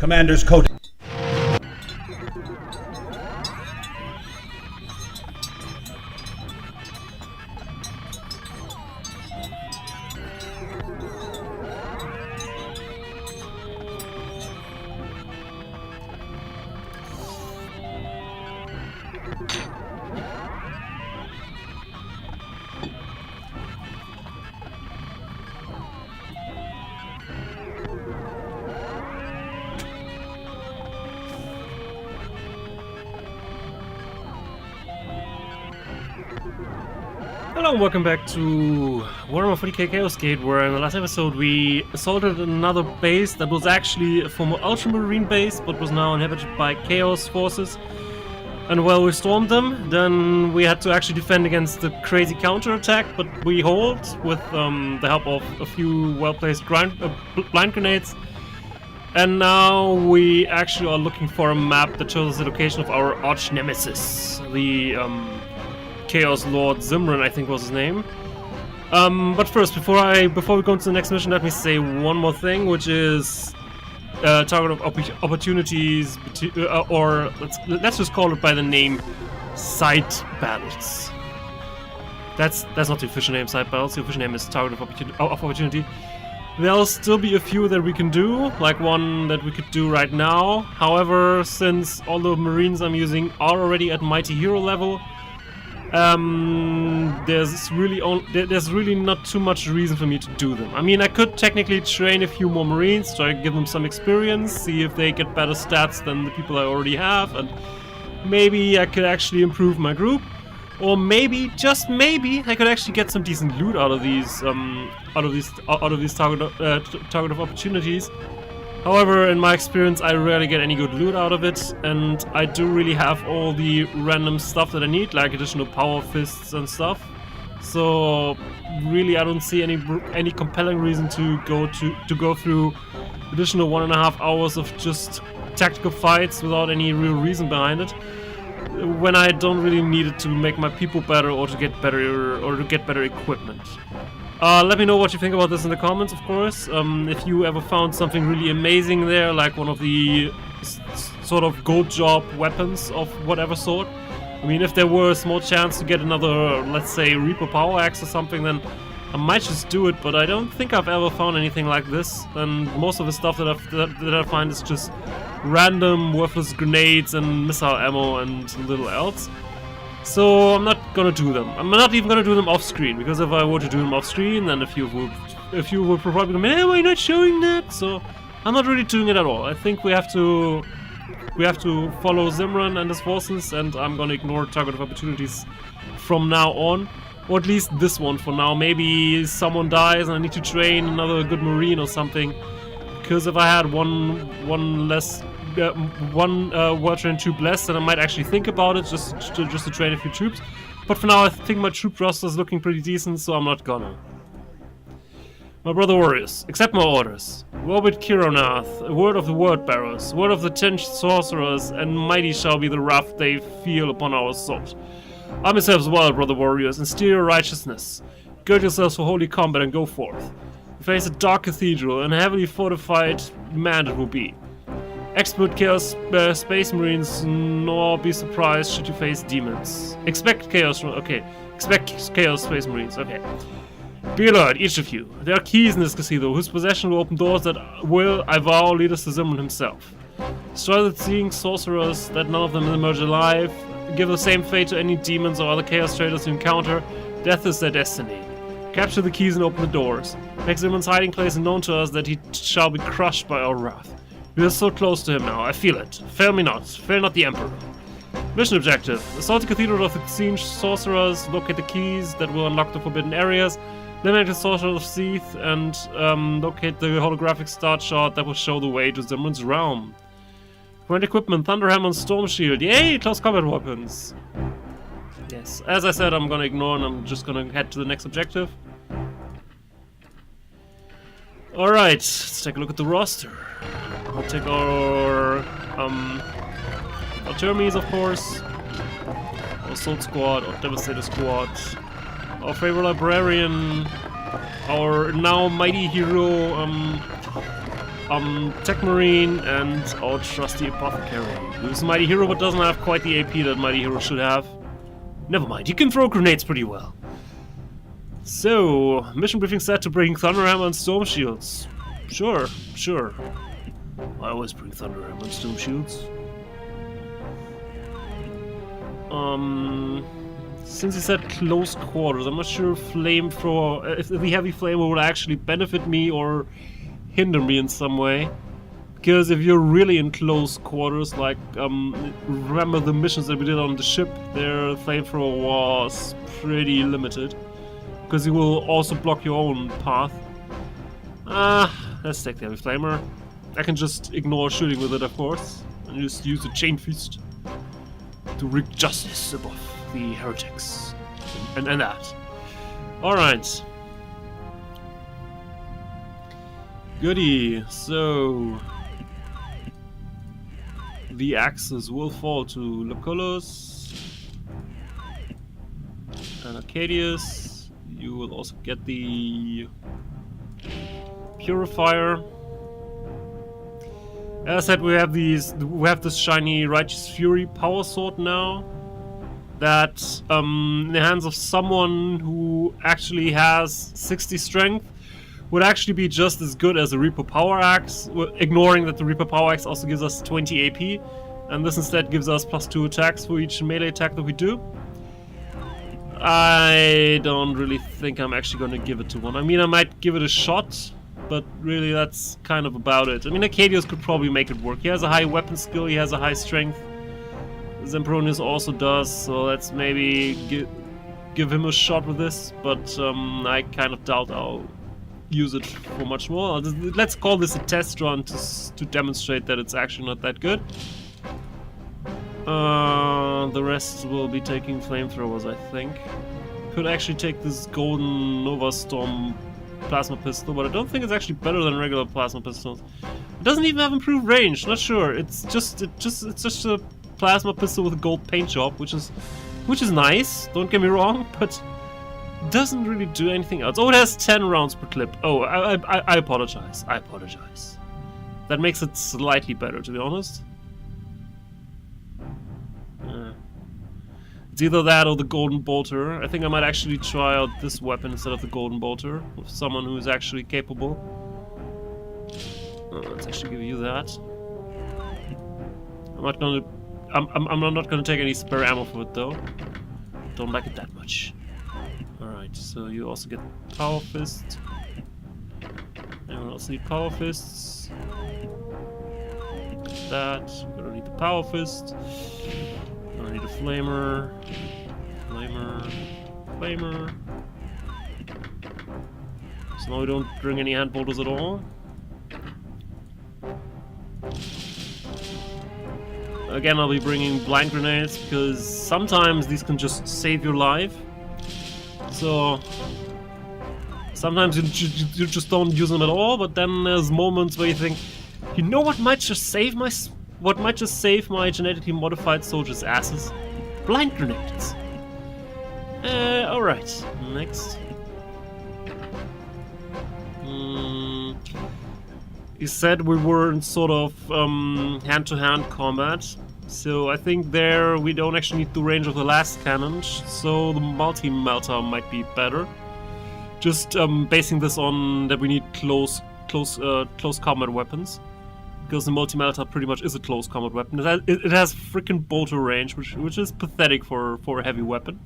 Commander's code. Hello and welcome back to Warhammer 40k Chaos Gate, where in the last episode we assaulted another base that was actually a former Ultramarine base, but was now inhabited by Chaos forces. And while we stormed them, then we had to actually defend against the crazy counterattack, but we hold with the help of a few well-placed blind grenades. And now we actually are looking for a map that shows us the location of our arch nemesis, the Chaos Lord Zimran, I think was his name. But first, before we go into the next mission, let me say one more thing, which is target of opportunities, or let's just call it by the name side battles. That's not the official name, side battles. The official name is target of opportunity. There'll still be a few that we can do, like one that we could do right now. However, since all the Marines I'm using are already at Mighty Hero level, there's really not too much reason for me to do them. I mean, I could technically train a few more Marines, try to give them some experience, see if they get better stats than the people I already have, and maybe I could actually improve my group, or maybe, just maybe, I could actually get some decent loot out of these target of opportunities. However, in my experience, I rarely get any good loot out of it, and I do really have all the random stuff that I need, like additional power fists and stuff. So, really, I don't see any compelling reason to go through additional 1.5 hours of just tactical fights without any real reason behind it, when I don't really need it to make my people better or to get better equipment. Let me know what you think about this in the comments, of course. If you ever found something really amazing there, like one of the sort of gold job weapons of whatever sort. I mean, if there were a small chance to get another, let's say, Reaper Power Axe or something, then I might just do it, but I don't think I've ever found anything like this. And most of the stuff that I find is just random worthless grenades and missile ammo and little else. So I'm not gonna do them. I'm not even gonna do them off screen, because if I were to do them off screen, then a few would probably go, hey, why are you not showing that? So I'm not really doing it at all. I think we have to follow Zimran and his forces, and I'm gonna ignore target of opportunities from now on, or at least this one for now. Maybe someone dies and I need to train another good Marine or something. Because if I had one well-trained troop less, then I might actually think about it, just to train a few troops. But for now, I think my troop roster is looking pretty decent, so I'm not gonna. My brother warriors, accept my orders. War with Kironath, a word of the word bearers, word of the 10 sorcerers, and mighty shall be the wrath they feel upon our assault. Arm yourselves well, brother warriors, and steer your righteousness. Gird yourselves for holy combat and go forth. Face a dark cathedral, and a heavily fortified man it will be. Expert Chaos Space Marines, nor be surprised should you face demons. Expect Chaos Space Marines, okay. Be alert, each of you. There are keys in this cathedral, whose possession will open doors that will, I vow, lead us to Zimran himself. Destroy the seeing sorcerers, that none of them emerge alive. Give the same fate to any demons or other Chaos traders you encounter. Death is their destiny. Capture the keys and open the doors. Make Zimran's hiding place known to us, that he shall be crushed by our wrath. We are so close to him now, I feel it. Fail me not, fail not the Emperor. Mission objective: assault the Cathedral of the Xeen Sorcerers, locate the keys that will unlock the forbidden areas, eliminate the Sorcerer of Seath, and locate the holographic start shot that will show the way to Zimran's realm. Current equipment: Thunderhammer and Storm Shield. Yay, close combat weapons! Yes, as I said, I'm gonna ignore and I'm just gonna head to the next objective. Alright, let's take a look at the roster. I'll take our Termies, of course, our Assault Squad, our Devastator Squad, our favorite Librarian, our now Mighty Hero Tech Marine and our trusty Apothecary, who's a mighty hero but doesn't have quite the AP that mighty hero should have. Never mind, he can throw grenades pretty well. So, mission briefing set to bring Thunderhammer and Storm Shields. Sure, sure. I always bring Thunderhammer and Storm Shields. Since he said close quarters, I'm not sure if flamethrower, if the heavy flamethrower would actually benefit me or hinder me in some way. Because if you're really in close quarters, like, remember the missions that we did on the ship, their flamethrower was pretty limited. Because you will also block your own path. Let's take the heavy flamer. I can just ignore shooting with it, of course, and just use the chain fist to wreak justice above the heretics. And that. Alright. Goody. So the axes will fall to Lucullus and Arcadius. You will also get the Purifier. As I said, we have this shiny Righteous Fury power sword now. That in the hands of someone who actually has 60 strength would actually be just as good as a Reaper Power Axe, ignoring that the Reaper Power Axe also gives us 20 AP, and this instead gives us +2 attacks for each melee attack that we do. I don't really think I'm actually going to give it to one. I mean, I might give it a shot, but really that's kind of about it. I mean, Arcadius could probably make it work. He has a high weapon skill, he has a high strength. Zempronius also does, so let's maybe give him a shot with this, but I kind of doubt I'll use it for much more. Let's call this a test run to demonstrate that it's actually not that good. The rest will be taking flamethrowers, I think. Could actually take this golden Nova Storm plasma pistol, but I don't think it's actually better than regular plasma pistols. It doesn't even have improved range, not sure. It's just a plasma pistol with a gold paint job, which is nice, don't get me wrong, but doesn't really do anything else. Oh, it has 10 rounds per clip. Oh, I apologize. I apologize. That makes it slightly better, to be honest. It's either that or the Golden Bolter. I think I might actually try out this weapon instead of the Golden Bolter with someone who is actually capable. Let's actually give you that. I'm not gonna take any spare ammo for it though. Don't like it that much. Alright, so you also get Power Fist. Anyone else need Power Fists? That. We don't need the Power Fist. We don't need a Flamer. Flamer. So now we don't bring any hand bolters at all. Again, I'll be bringing blind grenades because sometimes these can just save your life. So sometimes you just don't use them at all, but then there's moments where you think, you know what might just save my genetically modified soldiers' asses? Blind grenades. Alright, next. He said we were in sort of hand-to-hand combat, so I think there we don't actually need the range of the last cannon, so the multi-melter might be better. Just basing this on that we need close combat weapons, because the multi-melter pretty much is a close combat weapon. It has freaking bolter range, which is pathetic for a heavy weapon.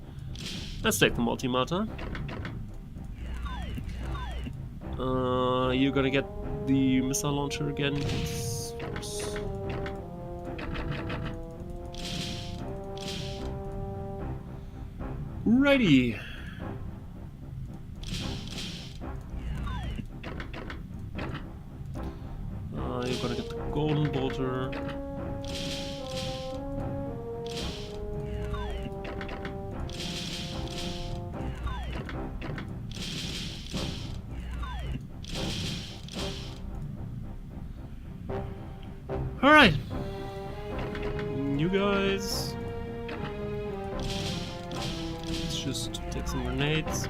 Let's take the multi-melter. You're gonna get the missile launcher again. Righty. You're gonna get the golden bolter. Alright. You guys. Let's just take some grenades.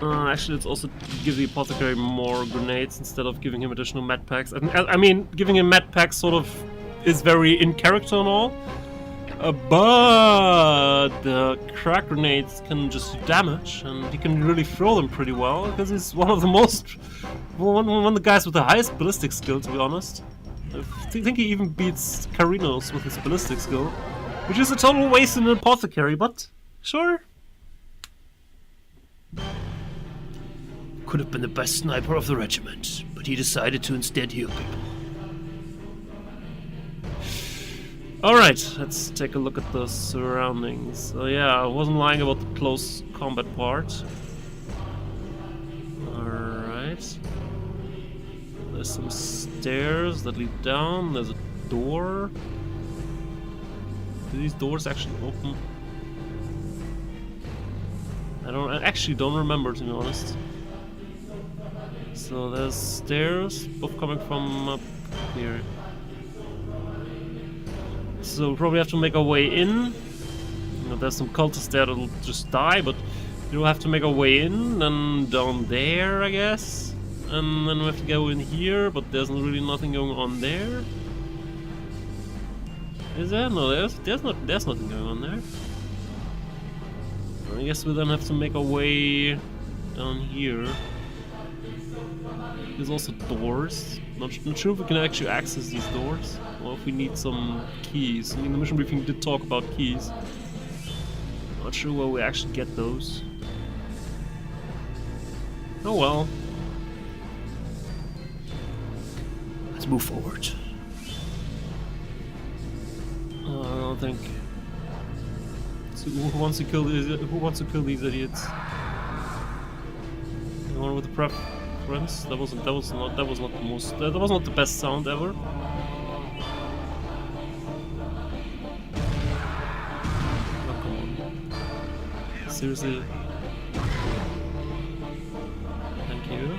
Actually, let's also give the apothecary more grenades instead of giving him additional med packs. I mean, giving him med packs sort of is very in character and all, but the crack grenades can just do damage, and he can really throw them pretty well because he's one of the one of the guys with the highest ballistic skill, to be honest. I think he even beats Carinos with his ballistic skill, which is a total waste in an apothecary, but sure. Could have been the best sniper of the regiment, but he decided to instead heal people. Alright, let's take a look at the surroundings. So yeah, I wasn't lying about the close combat part. Alright. There's some stairs that lead down, there's a door. Do these doors actually open? I actually don't remember, to be honest. So there's stairs, both coming from up here. So we'll probably have to make our way in. You know, there's some cultists there that'll just die, but we'll have to make our way in, and down there, I guess. And then we have to go in here, but there's really nothing going on there. Is there? No, there's nothing going on there. I guess we then have to make our way down here. There's also doors. Not sure if we can actually access these doors, or if we need some keys. I mean, the mission briefing did talk about keys. Not sure where we actually get those. Oh well. Let's move forward. I don't think. So who wants to kill these? Who wants to kill these idiots? The one with the preference? That was not the most. That was not the best sound ever. Oh, come on. Seriously. Thank you.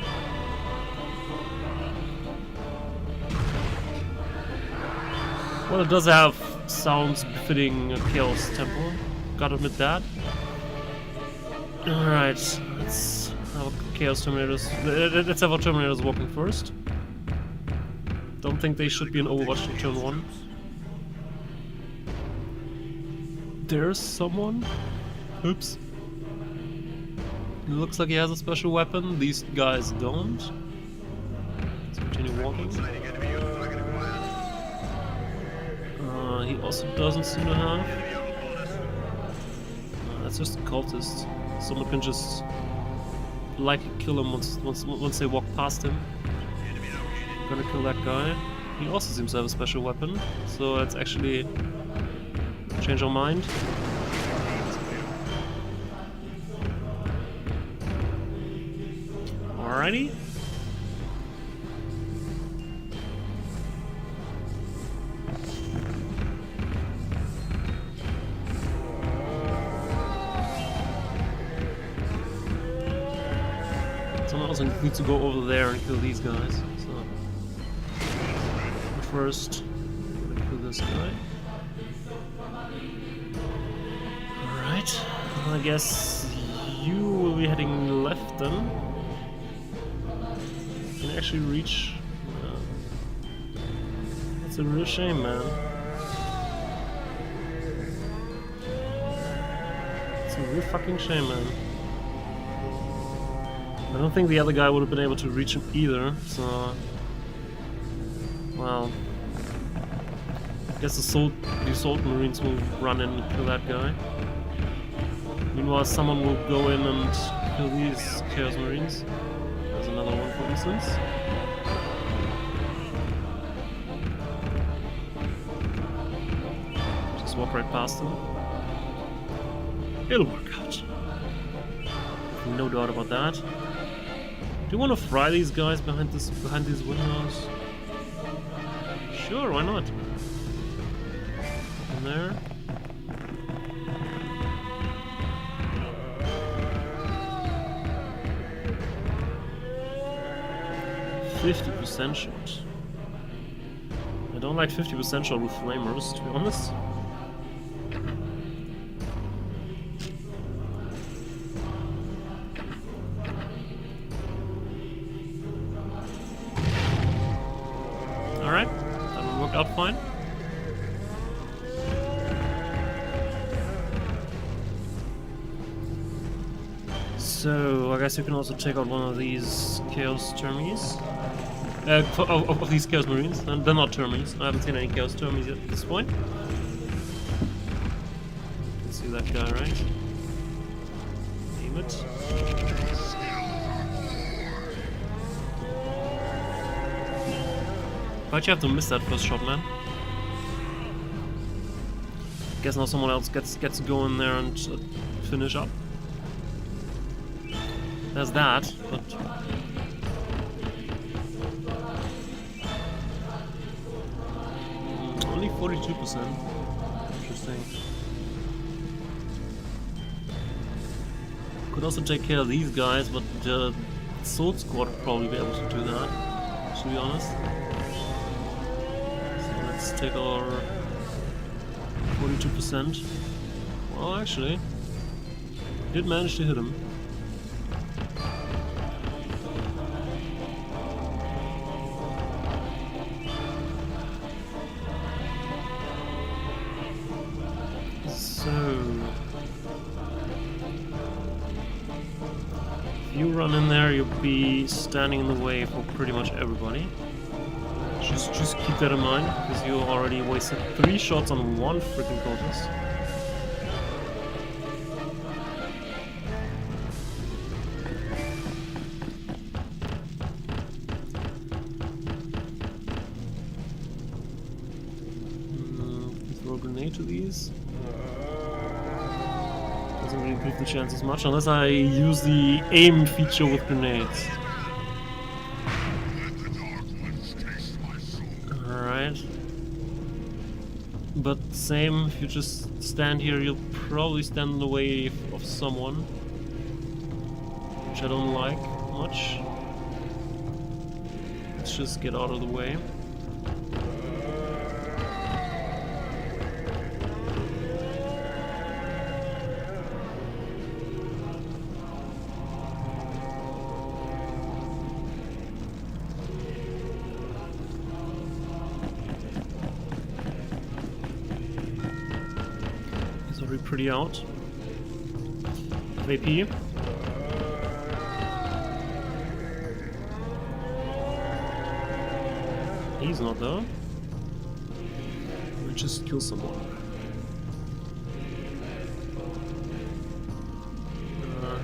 Well, it does have sounds befitting a Chaos Temple. Gotta admit that. Alright, let's have Chaos Terminators. Let's have our Terminators walking first. Don't think they should be in Overwatch in turn 1. There's someone. Oops. It looks like he has a special weapon. These guys don't. Let's continue walking. He also doesn't seem to have. That's just a cultist. Someone can just likely kill him once they walk past him. Gonna kill that guy. He also seems to have a special weapon, so let's actually change our mind. Alrighty. Someone else needs to go over there and kill these guys. So first, I'm gonna kill this guy. Alright. I guess you will be heading left then. Can you actually reach? That's a real shame, man. It's a real fucking shame, man. I don't think the other guy would have been able to reach him either, so... Well... I guess the assault marines will run in and kill that guy. Meanwhile, someone will go in and kill these Chaos Marines. There's another one, for instance. Just walk right past them. It'll work out. No doubt about that. Do you want to fry these guys behind these windows? Sure, why not? In there. 50% shot. I don't like 50% shot with flamers, to be honest. So, I guess you can also take out one of these Chaos Termies. Of these Chaos Marines. And they're not Termies. I haven't seen any Chaos Termies yet at this point. You can see that guy, right? Aim it. Why'd you have to miss that first shot, man? Guess now someone else gets going there and finish up. There's that, but only 42%. Interesting. Could also take care of these guys, but the Sword Squad would probably be able to do that, to be honest. So let's take our 42%. Well, actually, did manage to hit him. So, if you run in there, you'll be standing in the way for pretty much everybody. Just keep that in mind, because you already wasted 3 shots on one freaking cultist. Throw a grenade to these. Doesn't really improve the chances much, unless I use the aim feature with grenades. But same, if you just stand here, you'll probably stand in the way of someone, which I don't like much. Let's just get out of the way. Pretty out. AP. He's not though. We just kill someone.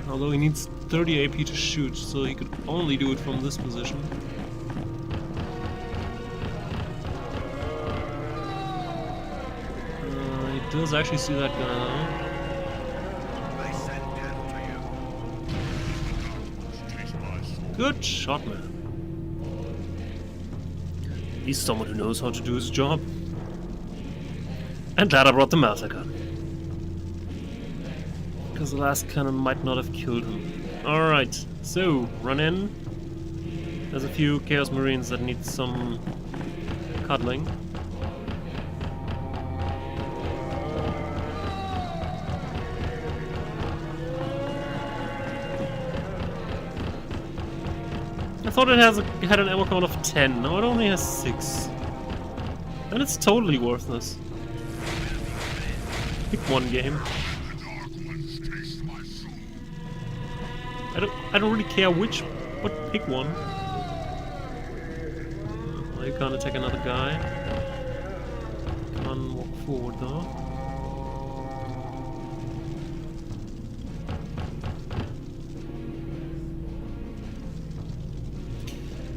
Although he needs 30 AP to shoot, so he could only do it from this position. Does actually see that guy though. Good shot, man. He's someone who knows how to do his job. And glad I brought the Melter gun, because the last cannon might not have killed him. Alright, so run in. There's a few Chaos Marines that need some cuddling. I thought it had an ammo count of 10, now it only has 6. And it's totally worthless. Pick one game. I don't really care which, but pick one. Well, you can't attack another guy. Come on, walk forward though.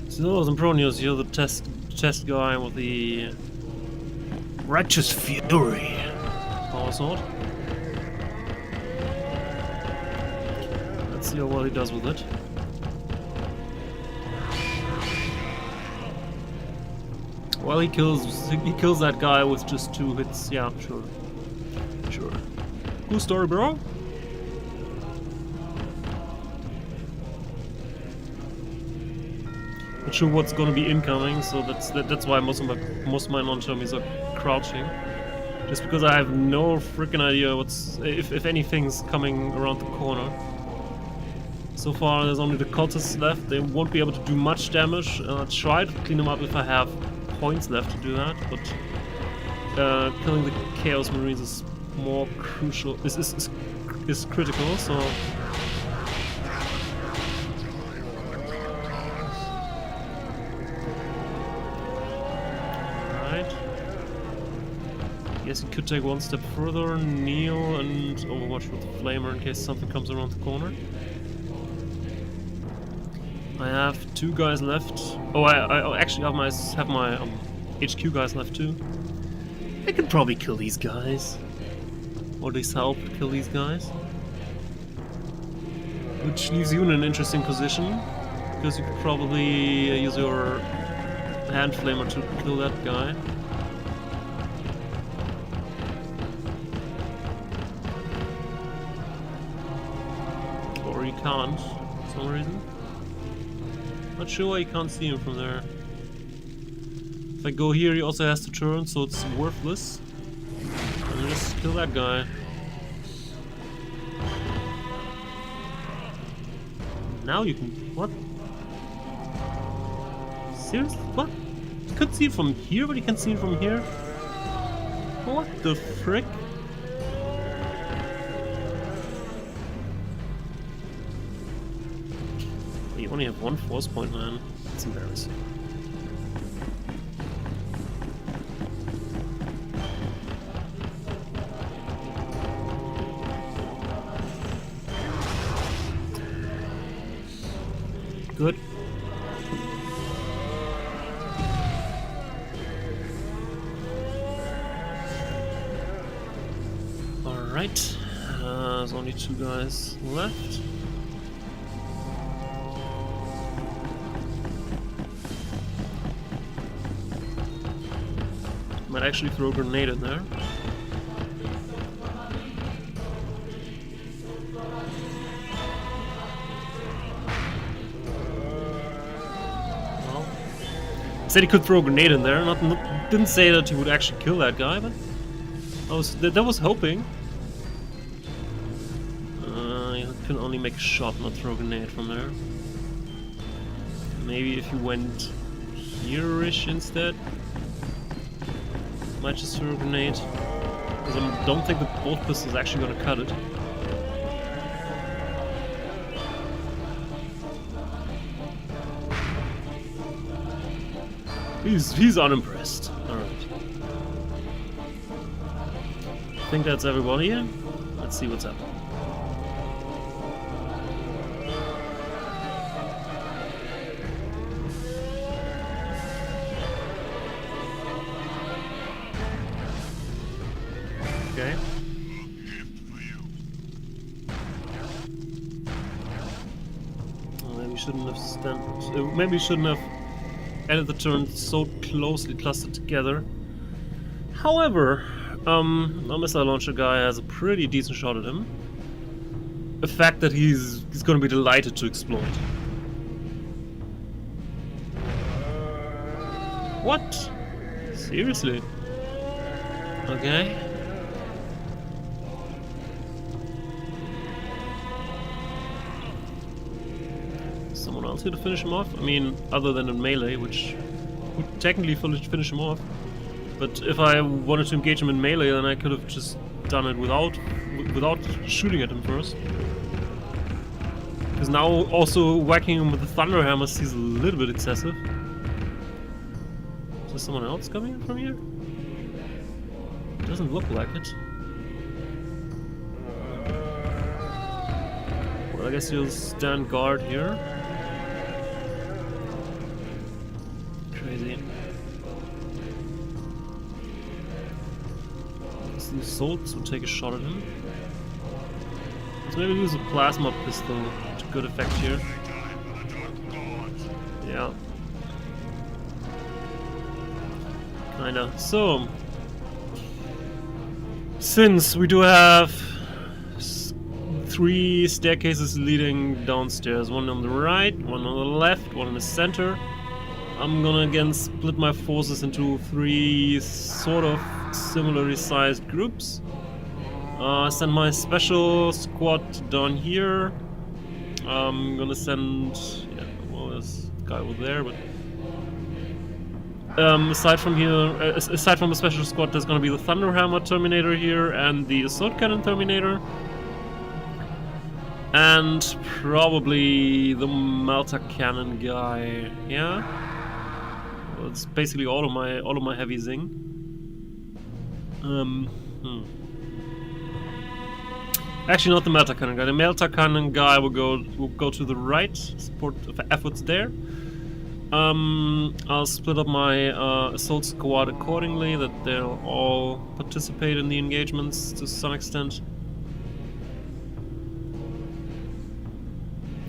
So, Zampronius, you're the test guy with the Righteous Fury. power sword. Let's see how well he does with it. Well, he kills that guy with just 2 hits. Yeah, sure. Cool story, bro. Not sure what's gonna be incoming, so that's why most of my non-termies are crouching. Just because I have no freaking idea if anything's coming around the corner. So far, there's only the cultists left. They won't be able to do much damage. I'll try to clean them up if I have points left to do that, but killing the Chaos Marines is more crucial. Is critical. So guess you could take one step further, kneel, and overwatch with the flamer in case something comes around the corner. I have 2 guys left. Oh, I actually have my HQ guys left too. I could probably kill these guys, or at least help kill these guys. Which leaves you in an interesting position, because you could probably use your hand flamer to kill that guy. Or you can't, for some reason. Not sure why you can't see him from there. If I go here, he also has to turn, so it's worthless. And just kill that guy. Now you can... what? Seriously? What? You could see it from here, but you can see it from here? What the frick? You only have 1 force point, man. That's embarrassing. Good. Alright. There's only 2 guys left. Might actually throw a grenade in there. Well, said he could throw a grenade in there. Didn't say that he would actually kill that guy, but that was hoping. You can only make a shot, not throw a grenade from there. Maybe if you went here-ish instead. Might just throw a grenade, because I don't think that both pistols are actually going to cut it. He's unimpressed. Alright. I think that's everybody here. Let's see what's up. Okay. Maybe we shouldn't have maybe we shouldn't have ended the turn so closely clustered together. However, a missile launcher guy has a pretty decent shot at him. A fact that he's going to be delighted to exploit. What? Seriously? Okay. Someone else here to finish him off? I mean, other than in melee, which would technically finish him off. But if I wanted to engage him in melee, then I could have just done it without shooting at him first. Because now also whacking him with the thunder hammer seems a little bit excessive. Is there someone else coming in from here? Doesn't look like it. Well, I guess you'll stand guard here. Crazy. The assaults will take a shot at him. So maybe use a plasma pistol to good effect here. Yeah. Kinda. So, since we do have 3 staircases leading downstairs, one on the right, one on the left, one in the center, I'm gonna again split my forces into 3 sort of similarly sized groups. Send my special squad down here. I'm gonna send... yeah, well, there's a guy over there, but... aside from the special squad, there's gonna be the Thunderhammer Terminator here, and the Assault Cannon Terminator. And probably the Melter Cannon guy, yeah? Well, it's basically all of my heavy zing. Hmm. Actually, not the Melta Cannon guy. The Melta Cannon guy will go to the right. Support efforts there. I'll split up my assault squad accordingly, that they'll all participate in the engagements to some extent.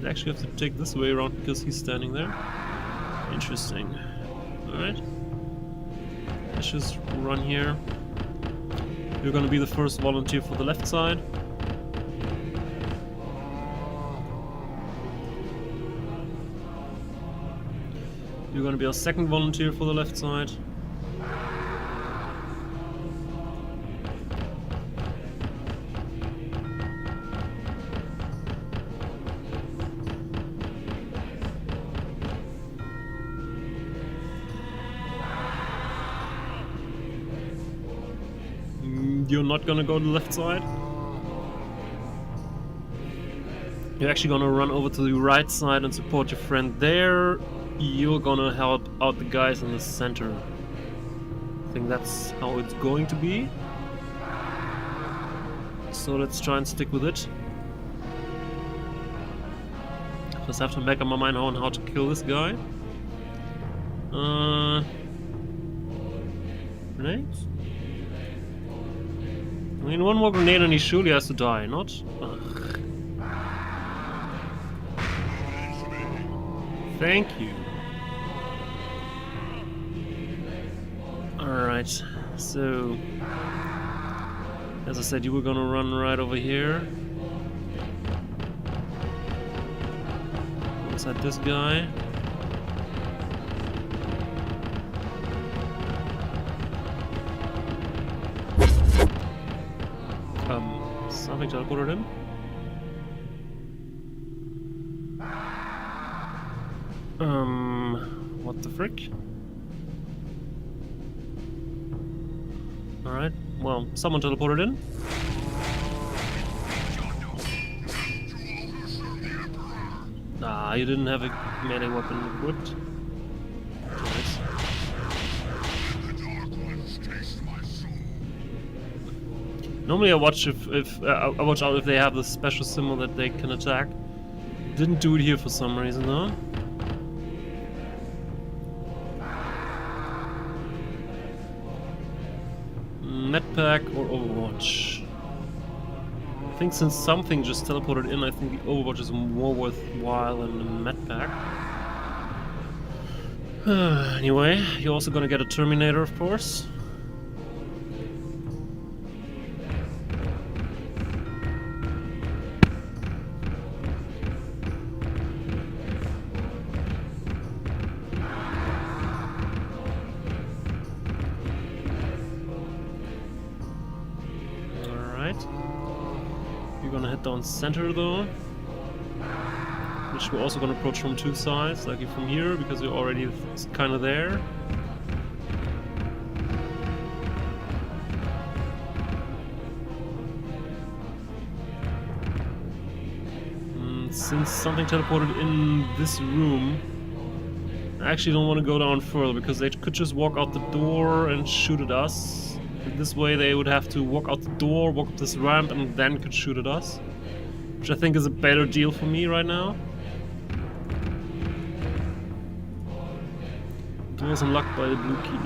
I actually have to take this way around because he's standing there. Interesting. Alright. Let's just run here. You're gonna be the first volunteer for the left side. You're gonna be our second volunteer for the left side. You're not gonna go to the left side. You're actually gonna run over to the right side and support your friend there. You're gonna help out the guys in the center. I think that's how it's going to be. So let's try and stick with it. Just have to make up my mind on how to kill this guy. Grenades? I mean, one more grenade and he surely has to die, not? Ugh. Thank you. Alright, so... as I said, you were gonna run right over here. Inside this guy. Something teleported in? What the frick? Alright, well, someone teleported in. Ah, you didn't have a melee weapon equipped. Nice. Normally I watch I watch out if they have the special symbol that they can attack. Didn't do it here for some reason though. Medpack or Overwatch? I think since something just teleported in, I think the Overwatch is more worthwhile than the Medpack. Anyway, you're also gonna get a Terminator, of course. You're gonna head down center though, which we're also gonna approach from two sides, like from here, because you're already kind of there. Since something teleported in this room, I actually don't want to go down further because they could just walk out the door and shoot at us. This way they would have to walk out the door, walk up this ramp, and then could shoot at us. Which I think is a better deal for me right now. Doors unlocked by the blue key.